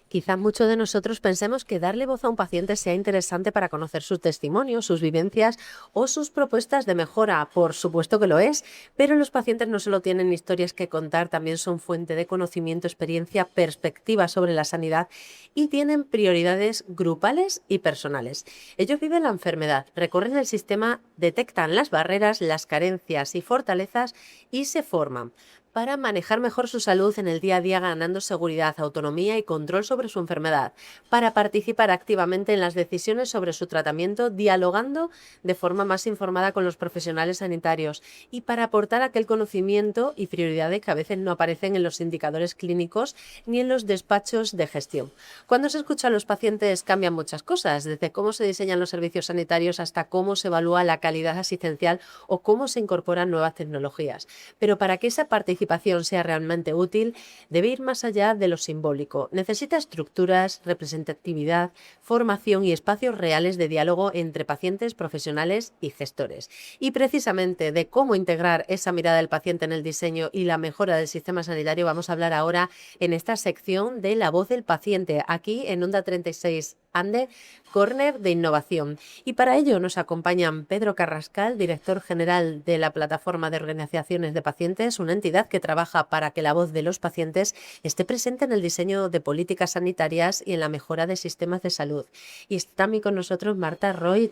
Quizás muchos de nosotros pensemos que darle voz a un paciente sea interesante para conocer sus testimonios, sus vivencias o sus propuestas de mejora. Por supuesto que lo es, pero los pacientes no solo tienen historias que contar, también son fuente de conocimiento, experiencia, perspectiva sobre la sanidad y tienen prioridades grupales y personales. Ellos viven la enfermedad, recorren el sistema, detectan las barreras, las carencias y fortalezas y se forman para manejar mejor su salud en el día a día, ganando seguridad, autonomía y control sobre su enfermedad, para participar activamente en las decisiones sobre su tratamiento, dialogando de forma más informada con los profesionales sanitarios y para aportar aquel conocimiento y prioridades que a veces no aparecen en los indicadores clínicos ni en los despachos de gestión. Cuando se escucha a los pacientes cambian muchas cosas, desde cómo se diseñan los servicios sanitarios hasta cómo se evalúa la calidad asistencial o cómo se incorporan nuevas tecnologías. Pero para que esa participación sea realmente útil, debe ir más allá de lo simbólico. Necesita estructuras, representatividad, formación y espacios reales de diálogo entre pacientes, profesionales y gestores. Y precisamente de cómo integrar esa mirada del paciente en el diseño y la mejora del sistema sanitario vamos a hablar ahora en esta sección de La Voz del Paciente, aquí en Onda 36 Ande, Corner de Innovación. Y para ello nos acompañan Pedro Carrascal, director general de la Plataforma de Organizaciones de Pacientes, una entidad que trabaja para que la voz de los pacientes esté presente en el diseño de políticas sanitarias y en la mejora de sistemas de salud. Y está también con nosotros Marta Roig,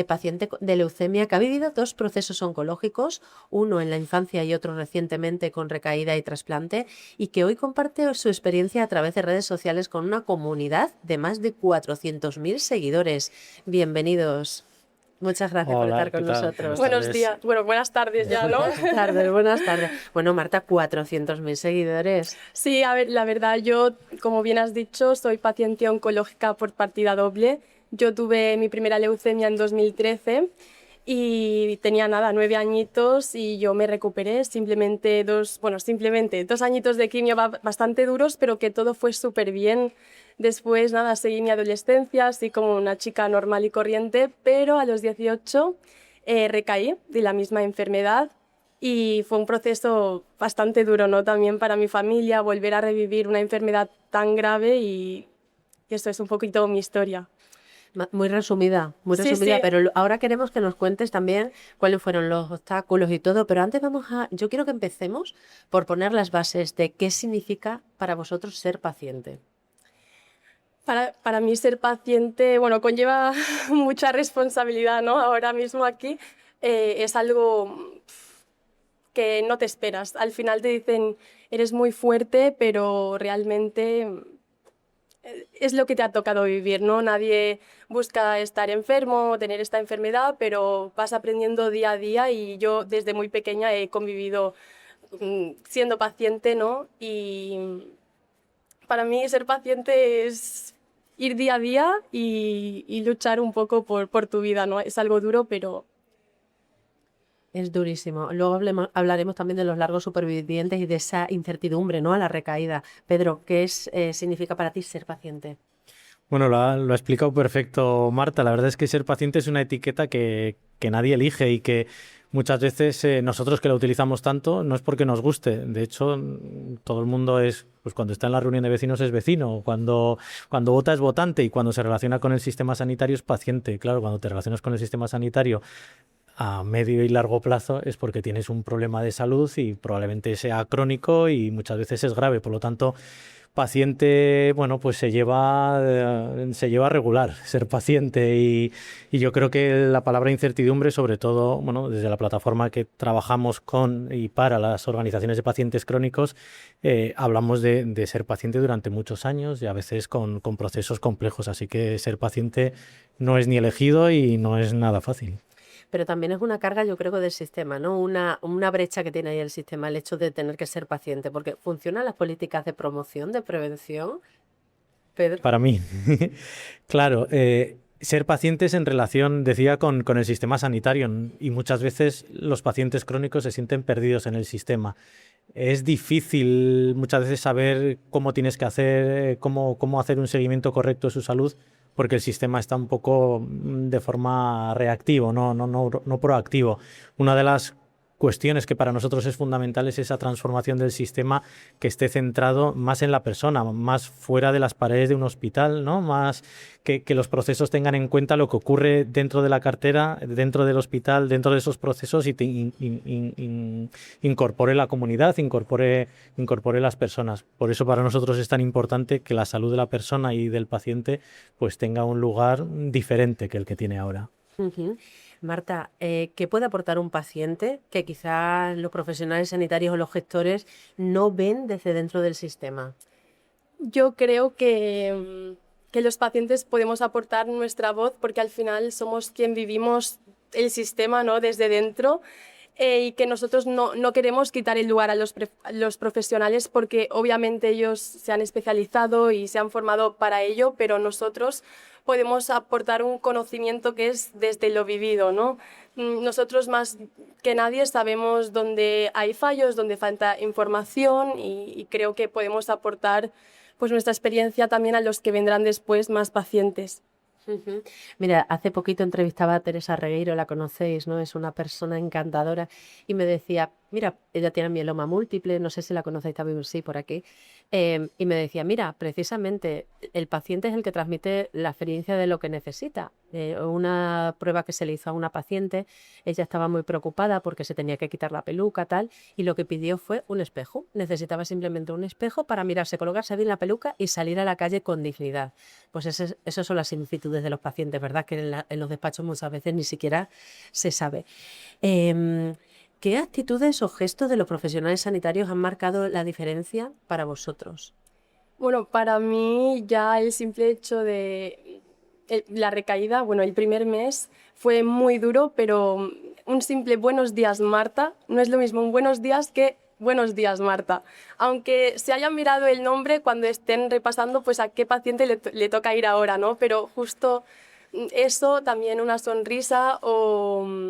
paciente de leucemia que ha vivido dos procesos oncológicos, uno en la infancia y otro recientemente con recaída y trasplante, y que hoy comparte su experiencia a través de redes sociales con una comunidad de más de 400.000 seguidores. Bienvenidos. Muchas gracias por Hola, estar con ¿qué tal? nosotros. Buenos días, bueno, buenas tardes ya, ¿no? Buenas tardes, buenas tardes. Bueno, Marta, 400.000 seguidores. Sí, a ver, la verdad, yo, como bien has dicho, soy paciente oncológica por partida doble. Yo tuve mi primera leucemia en 2013 y tenía nada, 9 añitos y yo me recuperé. Simplemente dos añitos de quimio bastante duros, pero que todo fue súper bien. Después, nada, seguí mi adolescencia, así como una chica normal y corriente, pero a los 18 recaí de la misma enfermedad y fue un proceso bastante duro, ¿no? También para mi familia, volver a revivir una enfermedad tan grave y esto es un poquito mi historia. Muy resumida, Sí, sí. pero ahora queremos que nos cuentes también cuáles fueron los obstáculos y todo, pero antes yo quiero que empecemos por poner las bases de qué significa para vosotros ser paciente. Para mí ser paciente, bueno, conlleva mucha responsabilidad, ¿no? Ahora mismo aquí es algo que no te esperas. Al final te dicen, eres muy fuerte, pero realmente es lo que te ha tocado vivir, ¿no? Nadie busca estar enfermo o tener esta enfermedad, pero vas aprendiendo día a día y yo desde muy pequeña he convivido siendo paciente, ¿no? Y para mí ser paciente es ir día a día y luchar un poco por tu vida, ¿no? Es algo duro, pero... Es durísimo. Luego hablaremos también de los largos supervivientes y de esa incertidumbre, ¿no? A la recaída. Pedro, ¿qué significa para ti ser paciente? Bueno, lo ha explicado perfecto Marta. La verdad es que ser paciente es una etiqueta que nadie elige y que muchas veces nosotros que la utilizamos tanto no es porque nos guste. De hecho, todo el mundo pues cuando está en la reunión de vecinos es vecino, cuando vota es votante y cuando se relaciona con el sistema sanitario es paciente. Claro, cuando te relacionas con el sistema sanitario a medio y largo plazo es porque tienes un problema de salud y probablemente sea crónico y muchas veces es grave. Por lo tanto, paciente, bueno, pues se lleva a regular ser paciente y yo creo que la palabra incertidumbre, sobre todo, bueno, desde la plataforma que trabajamos con y para las organizaciones de pacientes crónicos, hablamos de ser paciente durante muchos años y a veces con procesos complejos, así que ser paciente no es ni elegido y no es nada fácil. Pero también es una carga, yo creo, del sistema, ¿no? Una brecha que tiene ahí el sistema, el hecho de tener que ser paciente, porque funcionan las políticas de promoción, de prevención, Pedro. Para mí, claro, ser pacientes en relación, decía, con el sistema sanitario y muchas veces los pacientes crónicos se sienten perdidos en el sistema. Es difícil muchas veces saber cómo tienes que hacer, cómo hacer un seguimiento correcto de su salud, porque el sistema está un poco de forma reactivo, no proactivo. Una de las cuestiones que para nosotros es fundamental es esa transformación del sistema que esté centrado más en la persona, más fuera de las paredes de un hospital, ¿no? Más que los procesos tengan en cuenta lo que ocurre dentro de la cartera, dentro del hospital, dentro de esos procesos y incorpore la comunidad, incorpore las personas. Por eso para nosotros es tan importante que la salud de la persona y del paciente pues tenga un lugar diferente que el que tiene ahora. Uh-huh. Marta, ¿qué puede aportar un paciente que quizás los profesionales sanitarios o los gestores no ven desde dentro del sistema? Yo creo que los pacientes podemos aportar nuestra voz porque al final somos quien vivimos el sistema, ¿no? Desde dentro. Y que nosotros no queremos quitar el lugar a los profesionales porque obviamente ellos se han especializado y se han formado para ello, pero nosotros podemos aportar un conocimiento que es desde lo vivido, ¿no? Nosotros más que nadie sabemos dónde hay fallos, dónde falta información y creo que podemos aportar pues, nuestra experiencia también a los que vendrán después más pacientes. Uh-huh. Mira, hace poquito entrevistaba a Teresa Regueiro, la conocéis, ¿no? Es una persona encantadora y me decía, mira, ella tiene mieloma múltiple, no sé si la conocéis también, sí, por aquí, y me decía, mira, precisamente el paciente es el que transmite la experiencia de lo que necesita. Una prueba que se le hizo a una paciente, ella estaba muy preocupada porque se tenía que quitar la peluca, tal, y lo que pidió fue un espejo. Necesitaba simplemente un espejo para mirarse, colocarse bien la peluca y salir a la calle con dignidad. Pues esas son las similitudes de los pacientes, ¿verdad? Que en los despachos muchas veces ni siquiera se sabe. ¿Qué actitudes o gestos de los profesionales sanitarios han marcado la diferencia para vosotros? Bueno, para mí ya el simple hecho de la recaída, bueno, el primer mes fue muy duro, pero un simple buenos días, Marta, no es lo mismo un buenos días que buenos días, Marta. Aunque se hayan mirado el nombre cuando estén repasando pues a qué paciente le toca ir ahora, ¿no? Pero justo eso, también una sonrisa o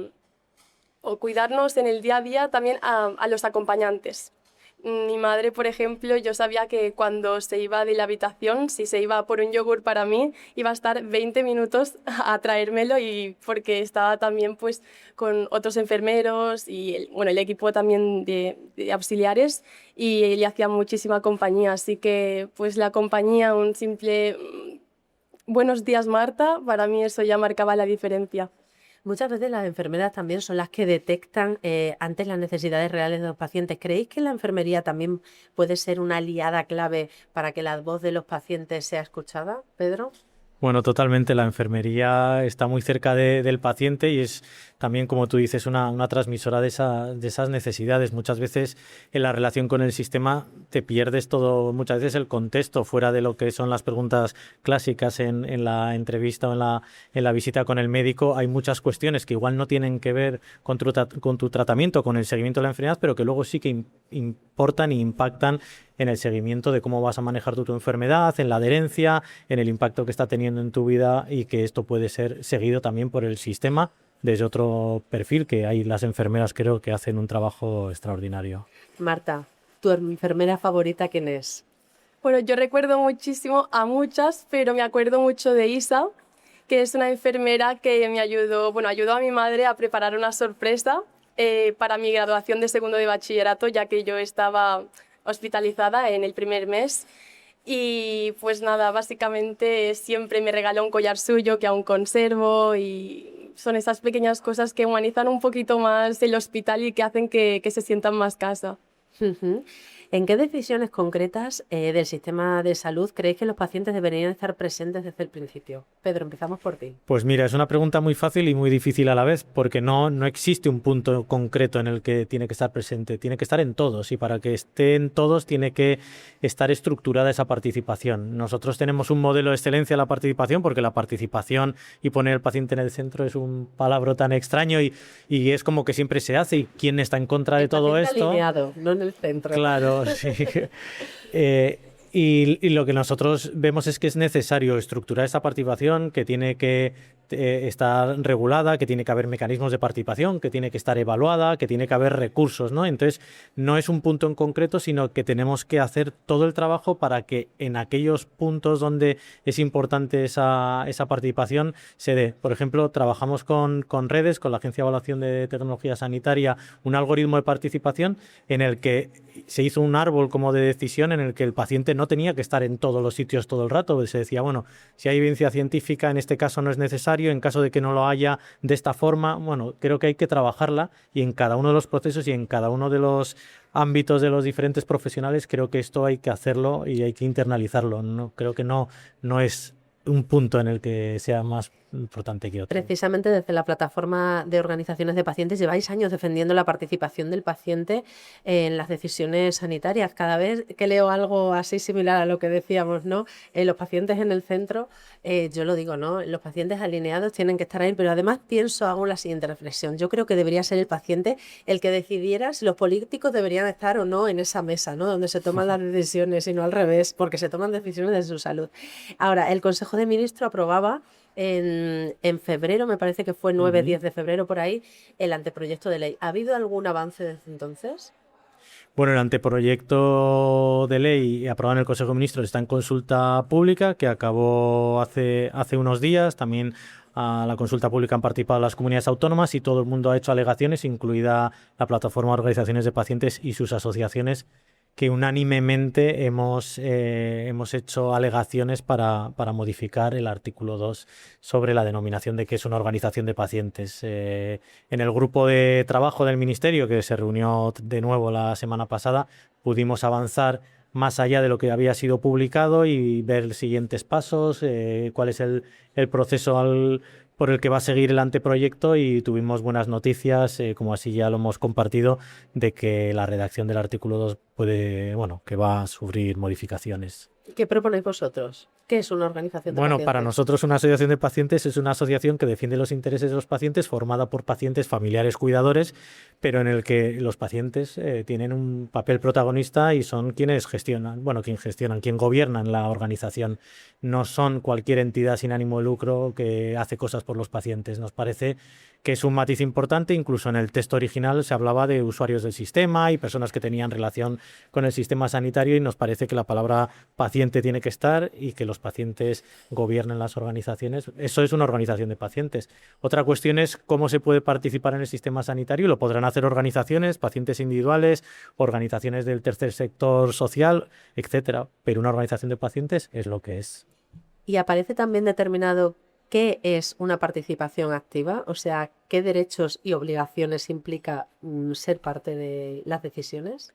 cuidarnos en el día a día también a los acompañantes. Mi madre, por ejemplo, yo sabía que cuando se iba de la habitación, si se iba por un yogur para mí, iba a estar 20 minutos a traérmelo y porque estaba también pues con otros enfermeros y el equipo también de auxiliares y le hacía muchísima compañía. Así que pues la compañía, un simple buenos días, Marta, para mí eso ya marcaba la diferencia. Muchas veces las enfermeras también son las que detectan antes las necesidades reales de los pacientes. ¿Creéis que la enfermería también puede ser una aliada clave para que la voz de los pacientes sea escuchada, Pedro? Bueno, totalmente. La enfermería está muy cerca del paciente y es también, como tú dices, una transmisora de esas necesidades. Muchas veces en la relación con el sistema te pierdes todo, muchas veces el contexto fuera de lo que son las preguntas clásicas en la entrevista o en la visita con el médico. Hay muchas cuestiones que igual no tienen que ver con tu tratamiento, con el seguimiento de la enfermedad, pero que luego sí que importan e impactan en el seguimiento de cómo vas a manejar tu enfermedad, en la adherencia, en el impacto que está teniendo en tu vida y que esto puede ser seguido también por el sistema desde otro perfil, que hay las enfermeras creo que hacen un trabajo extraordinario. Marta, ¿tu enfermera favorita quién es? Bueno, yo recuerdo muchísimo a muchas, pero me acuerdo mucho de Isa, que es una enfermera que me ayudó a mi madre a preparar una sorpresa para mi graduación de segundo de bachillerato, ya que yo estaba hospitalizada en el primer mes y pues nada, básicamente siempre me regaló un collar suyo que aún conservo y son esas pequeñas cosas que humanizan un poquito más el hospital y que hacen que se sientan más casa. Uh-huh. ¿En qué decisiones concretas del sistema de salud creéis que los pacientes deberían estar presentes desde el principio? Pedro, empezamos por ti. Pues mira, es una pregunta muy fácil y muy difícil a la vez, porque no existe un punto concreto en el que tiene que estar presente, tiene que estar en todos, y para que esté en todos tiene que estar estructurada esa participación. Nosotros tenemos un modelo de excelencia en la participación, porque la participación y poner al paciente en el centro es un palabra tan extraño y es como que siempre se hace, y quién está en contra de todo esto. Alineado, no en el centro. Claro. Sí. Y lo que nosotros vemos es que es necesario estructurar esta participación, que tiene que estar regulada, que tiene que haber mecanismos de participación, que tiene que estar evaluada, que tiene que haber recursos, ¿no? Entonces, no es un punto en concreto, sino que tenemos que hacer todo el trabajo para que en aquellos puntos donde es importante esa participación se dé. Por ejemplo, trabajamos con redes, con la Agencia de Evaluación de Tecnología Sanitaria, un algoritmo de participación en el que se hizo un árbol como de decisión en el que el paciente no tenía que estar en todos los sitios todo el rato. Se decía, bueno, si hay evidencia científica, en este caso no es necesario, en caso de que no lo haya de esta forma, bueno, creo que hay que trabajarla y en cada uno de los procesos y en cada uno de los ámbitos de los diferentes profesionales, creo que esto hay que hacerlo y hay que internalizarlo. No, creo que no es un punto en el que sea más importante que otro. Precisamente desde la plataforma de organizaciones de pacientes lleváis años defendiendo la participación del paciente en las decisiones sanitarias. Cada vez que leo algo así similar a lo que decíamos, ¿no? Los pacientes en el centro, yo lo digo, ¿no? Los pacientes alineados tienen que estar ahí, pero además hago la siguiente reflexión. Yo creo que debería ser el paciente el que decidiera si los políticos deberían estar o no en esa mesa, ¿no? Donde se toman las decisiones y no al revés, porque se toman decisiones de su salud. Ahora, el Consejo de Ministros aprobaba en febrero, me parece que fue 9-10 de febrero por ahí, el anteproyecto de ley. ¿Ha habido algún avance desde entonces? Bueno, el anteproyecto de ley aprobado en el Consejo de Ministros está en consulta pública, que acabó hace unos días. También a la consulta pública han participado las comunidades autónomas y todo el mundo ha hecho alegaciones, incluida la plataforma de organizaciones de pacientes y sus asociaciones, que unánimemente hemos hecho alegaciones para modificar el artículo 2 sobre la denominación de qué es una organización de pacientes. En el grupo de trabajo del Ministerio, que se reunió de nuevo la semana pasada, pudimos avanzar más allá de lo que había sido publicado y ver siguientes pasos, cuál es el proceso por el que va a seguir el anteproyecto, y tuvimos buenas noticias, como así ya lo hemos compartido, de que la redacción del artículo 2 que va a sufrir modificaciones. ¿Qué proponéis vosotros? ¿Qué es una organización de pacientes? Para nosotros una asociación de pacientes es una asociación que defiende los intereses de los pacientes, formada por pacientes, familiares, cuidadores, pero en el que los pacientes tienen un papel protagonista y son quien gobiernan la organización. No son cualquier entidad sin ánimo de lucro que hace cosas por los pacientes. Nos parece que es un matiz importante. Incluso en el texto original se hablaba de usuarios del sistema y personas que tenían relación con el sistema sanitario, y nos parece que la palabra paciente tiene que estar y que los pacientes gobiernen las organizaciones. Eso es una organización de pacientes. Otra cuestión es cómo se puede participar en el sistema sanitario. Lo podrán hacer organizaciones, pacientes individuales, organizaciones del tercer sector social, etcétera. Pero una organización de pacientes es lo que es. ¿Y aparece también determinado qué es una participación activa? O sea, ¿qué derechos y obligaciones implica ser parte de las decisiones?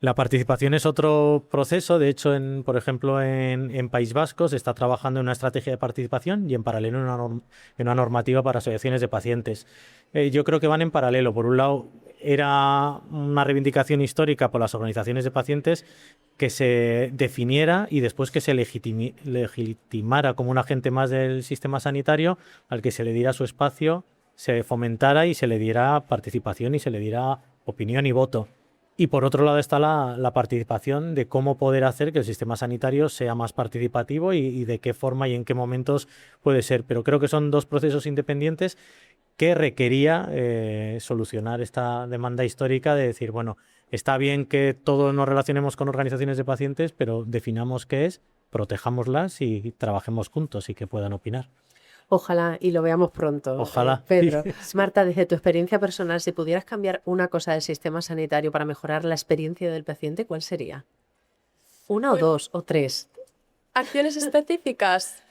La participación es otro proceso. De hecho, por ejemplo, en País Vasco se está trabajando en una estrategia de participación y en paralelo en una normativa para asociaciones de pacientes. Yo creo que van en paralelo. Por un lado, era una reivindicación histórica por las organizaciones de pacientes que se definiera y después que se legitimara como un agente más del sistema sanitario, al que se le diera su espacio, se fomentara y se le diera participación y se le diera opinión y voto. Y por otro lado está la participación de cómo poder hacer que el sistema sanitario sea más participativo y de qué forma y en qué momentos puede ser. Pero creo que son dos procesos independientes que requería solucionar esta demanda histórica de decir, bueno, está bien que todos nos relacionemos con organizaciones de pacientes, pero definamos qué es, protejámoslas y trabajemos juntos y que puedan opinar. Ojalá y lo veamos pronto. Ojalá. Pedro, Marta, desde tu experiencia personal, si pudieras cambiar una cosa del sistema sanitario para mejorar la experiencia del paciente, ¿cuál sería? ¿Una o dos o tres? ¿Acciones específicas?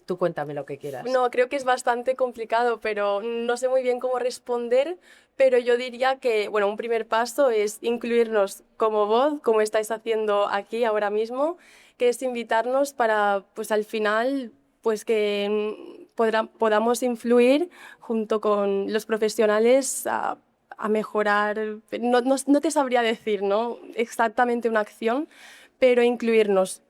Tú cuéntame lo que quieras. No, creo que es bastante complicado, pero no sé muy bien cómo responder, pero yo diría que, bueno, un primer paso es incluirnos como voz, como estáis haciendo aquí ahora mismo, que es invitarnos para, pues al final, pues que podamos influir junto con los profesionales a mejorar. No te sabría decir, ¿no?, exactamente una acción, pero incluirnos.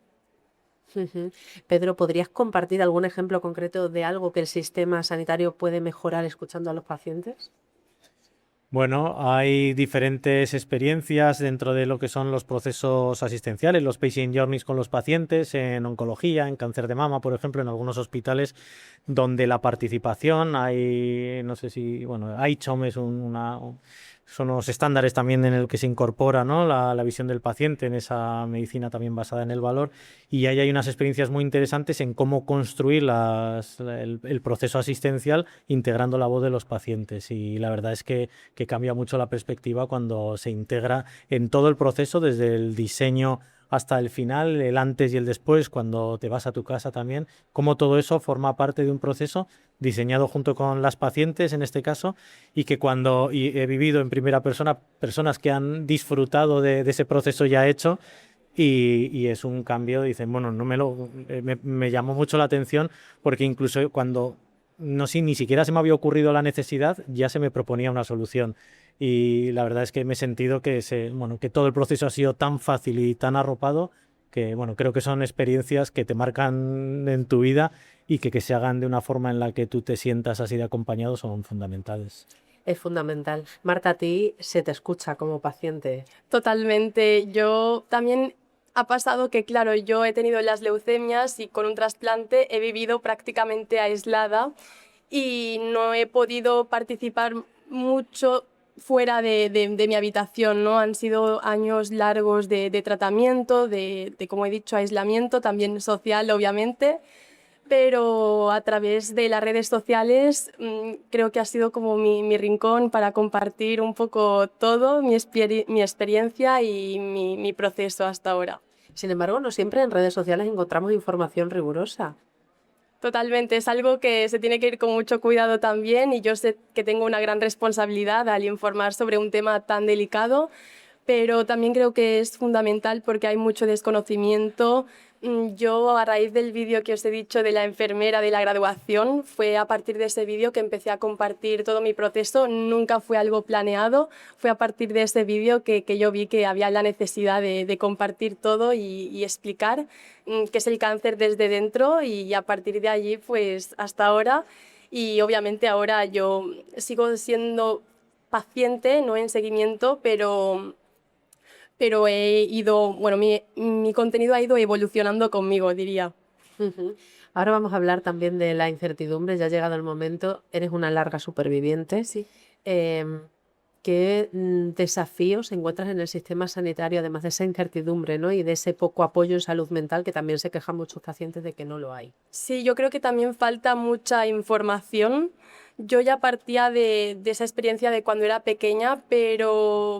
Pedro, ¿podrías compartir algún ejemplo concreto de algo que el sistema sanitario puede mejorar escuchando a los pacientes? Bueno, hay diferentes experiencias dentro de lo que son los procesos asistenciales, los patient journeys con los pacientes en oncología, en cáncer de mama, por ejemplo, en algunos hospitales donde la participación hay, no sé si, bueno, ICHOM es son unos estándares también en el que se incorpora, ¿no?, la visión del paciente en esa medicina también basada en el valor, y ahí hay unas experiencias muy interesantes en cómo construir el proceso asistencial integrando la voz de los pacientes, y la verdad es que cambia mucho la perspectiva cuando se integra en todo el proceso, desde el diseño hasta el final, el antes y el después, cuando te vas a tu casa también, cómo todo eso forma parte de un proceso diseñado junto con las pacientes en este caso, y que y he vivido en primera persona personas que han disfrutado de ese proceso ya hecho, y es un cambio, dicen, bueno, me llamó mucho la atención, porque incluso cuando no sé, ni siquiera se me había ocurrido la necesidad, ya se me proponía una solución. Y la verdad es que me he sentido que todo el proceso ha sido tan fácil y tan arropado que, bueno, creo que son experiencias que te marcan en tu vida, y que se hagan de una forma en la que tú te sientas así de acompañado son fundamentales. Es fundamental. Marta, a ti se te escucha como paciente. Totalmente. Yo también ha pasado que, claro, yo he tenido las leucemias y con un trasplante he vivido prácticamente aislada y no he podido participar mucho fuera de mi habitación, ¿no? Han sido años largos de tratamiento, como he dicho, aislamiento, también social, obviamente, pero a través de las redes sociales creo que ha sido como mi rincón para compartir un poco todo, mi experiencia y mi proceso hasta ahora. Sin embargo, no siempre en redes sociales encontramos información rigurosa. Totalmente, es algo que se tiene que ir con mucho cuidado también, y yo sé que tengo una gran responsabilidad al informar sobre un tema tan delicado, pero también creo que es fundamental porque hay mucho desconocimiento. Yo, a raíz del vídeo que os he dicho de la enfermera de la graduación, fue a partir de ese vídeo que empecé a compartir todo mi proceso. Nunca fue algo planeado, fue a partir de ese vídeo que yo vi que había la necesidad de compartir todo y explicar qué es el cáncer desde dentro, y a partir de allí, pues hasta ahora. Y obviamente ahora yo sigo siendo paciente, no en seguimiento, pero he ido, bueno, mi contenido ha ido evolucionando conmigo, diría. Ujú. Ahora vamos a hablar también de la incertidumbre. Ya ha llegado el momento. Eres una larga superviviente. Sí. ¿Qué desafíos encuentras en el sistema sanitario, además de esa incertidumbre, ¿no?, y de ese poco apoyo en salud mental, que también se quejan muchos pacientes de que no lo hay? Sí, yo creo que también falta mucha información. Yo ya partía de esa experiencia de cuando era pequeña, pero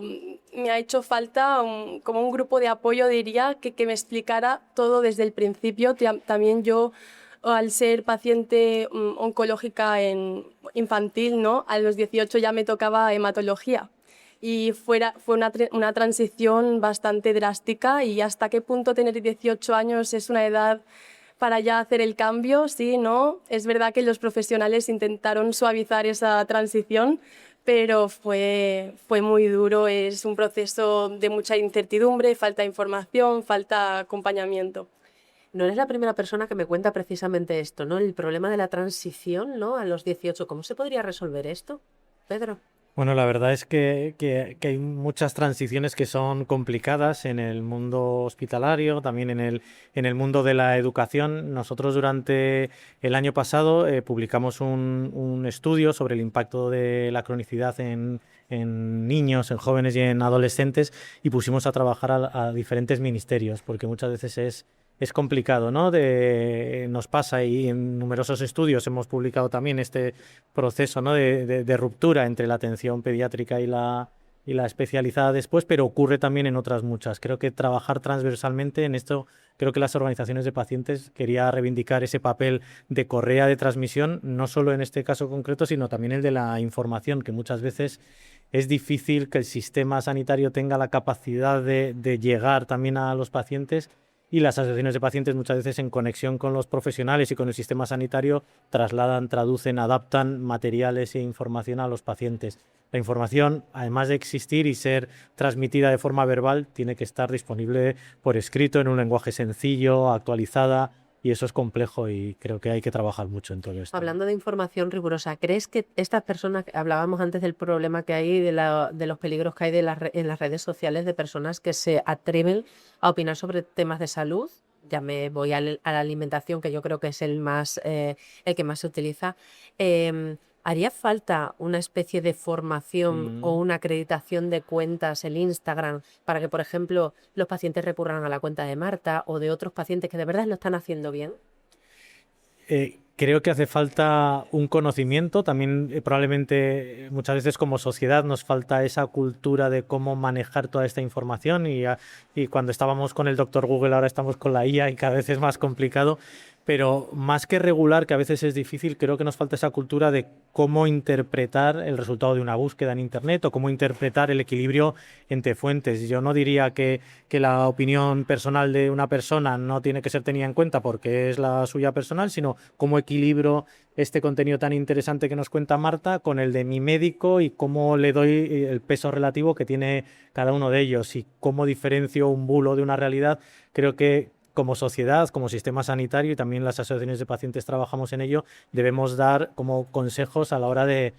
me ha hecho falta como un grupo de apoyo, diría, que me explicara todo desde el principio. También yo, al ser paciente oncológica infantil, ¿no?, a los 18 ya me tocaba hematología. Y fue una transición bastante drástica. ¿Y hasta qué punto tener 18 años es una edad para ya hacer el cambio? Sí, ¿no? Es verdad que los profesionales intentaron suavizar esa transición, pero fue muy duro. Es un proceso de mucha incertidumbre, falta información, falta acompañamiento. No eres la primera persona que me cuenta precisamente esto, ¿no?, el problema de la transición, ¿no?, a los 18. ¿Cómo se podría resolver esto, Pedro? Bueno, la verdad es que hay muchas transiciones que son complicadas en el mundo hospitalario, también en el mundo de la educación. Nosotros durante el año pasado publicamos un estudio sobre el impacto de la cronicidad en niños, en jóvenes y en adolescentes, y pusimos a trabajar a diferentes ministerios, porque muchas veces es complicado, ¿no? Nos pasa, y en numerosos estudios hemos publicado también este proceso, ¿no?, de ruptura entre la atención pediátrica y la especializada después, pero ocurre también en otras muchas. Creo que trabajar transversalmente en esto, creo que las organizaciones de pacientes quería reivindicar ese papel de correa de transmisión, no solo en este caso concreto, sino también el de la información, que muchas veces es difícil que el sistema sanitario tenga la capacidad de llegar también a los pacientes. Y las asociaciones de pacientes, muchas veces en conexión con los profesionales y con el sistema sanitario, trasladan, traducen, adaptan materiales e información a los pacientes. La información, además de existir y ser transmitida de forma verbal, tiene que estar disponible por escrito, en un lenguaje sencillo, actualizada, y eso es complejo y creo que hay que trabajar mucho en todo esto. Hablando de información rigurosa, ¿crees que estas personas, hablábamos antes del problema que hay, de los peligros que hay en las redes sociales de personas que se atreven a opinar sobre temas de salud? Ya me voy a la alimentación, que yo creo que es el que más se utiliza. ¿Haría falta una especie de formación o una acreditación de cuentas en Instagram para que, por ejemplo, los pacientes recurran a la cuenta de Marta o de otros pacientes que de verdad lo están haciendo bien? Creo que hace falta un conocimiento, también probablemente muchas veces como sociedad nos falta esa cultura de cómo manejar toda esta información y cuando estábamos con el doctor Google ahora estamos con la IA y cada vez es más complicado, pero más que regular, que a veces es difícil, creo que nos falta esa cultura de cómo interpretar el resultado de una búsqueda en Internet o cómo interpretar el equilibrio entre fuentes. Yo no diría que la opinión personal de una persona no tiene que ser tenida en cuenta porque es la suya personal, sino cómo equilibro este contenido tan interesante que nos cuenta Marta con el de mi médico y cómo le doy el peso relativo que tiene cada uno de ellos y cómo diferencio un bulo de una realidad. Creo que como sociedad, como sistema sanitario y también las asociaciones de pacientes trabajamos en ello, debemos dar como consejos a la hora de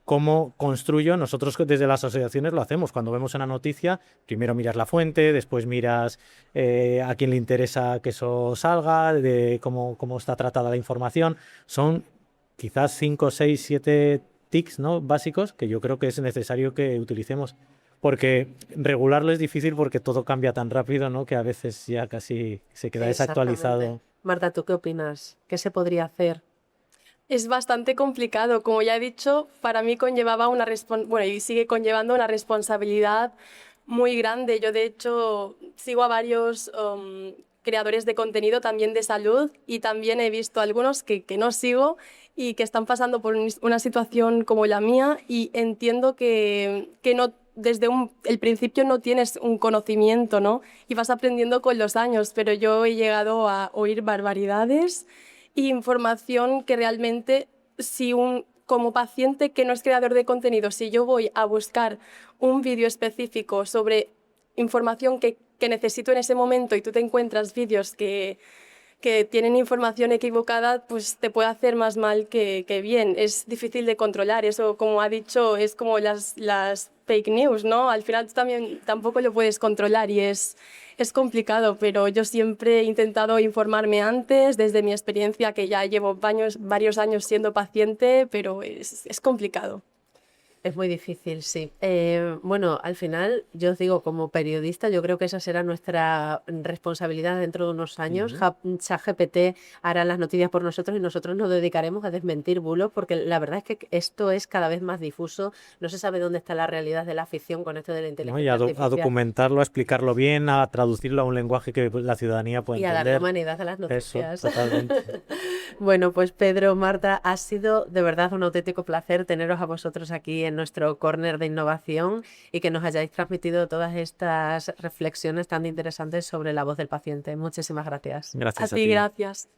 cómo construyo. Nosotros desde las asociaciones lo hacemos. Cuando vemos una noticia, primero miras la fuente, después miras a quién le interesa que eso salga, de cómo está tratada la información. Son quizás 5, 6, 7 tics, ¿no?, básicos que yo creo que es necesario que utilicemos. Porque regularlo es difícil porque todo cambia tan rápido, ¿no?, que a veces ya casi se queda desactualizado. Marta, ¿tú qué opinas? ¿Qué se podría hacer? Es bastante complicado. Como ya he dicho, para mí conllevaba y sigue conllevando una responsabilidad muy grande. Yo, de hecho, sigo a varios creadores de contenido también de salud y también he visto algunos que no sigo y que están pasando por una situación como la mía y entiendo que no, desde el principio no tienes un conocimiento, ¿no? Y vas aprendiendo con los años, pero yo he llegado a oír barbaridades y información que realmente, como paciente que no es creador de contenido, si yo voy a buscar un vídeo específico sobre información que necesito en ese momento y tú te encuentras vídeos que tienen información equivocada, pues te puede hacer más mal que bien. Es difícil de controlar. Eso, como ha dicho, es como las fake news, ¿no? Al final tú tampoco lo puedes controlar y es complicado, pero yo siempre he intentado informarme antes, desde mi experiencia, que ya llevo varios años siendo paciente, pero es complicado. Es muy difícil, sí. Bueno, al final, yo os digo, como periodista, yo creo que esa será nuestra responsabilidad dentro de unos años. ChatGPT hará las noticias por nosotros y nosotros nos dedicaremos a desmentir bulos, porque la verdad es que esto es cada vez más difuso. No se sabe dónde está la realidad de la ficción con esto de la inteligencia Y a artificial. documentarlo, a explicarlo bien, a traducirlo a un lenguaje que la ciudadanía pueda entender. Y a dar humanidad a las noticias. Eso, totalmente. Bueno, pues Pedro, Marta, ha sido de verdad un auténtico placer teneros a vosotros aquí en nuestro córner de innovación y que nos hayáis transmitido todas estas reflexiones tan interesantes sobre la voz del paciente. Muchísimas gracias. Gracias A ti, gracias.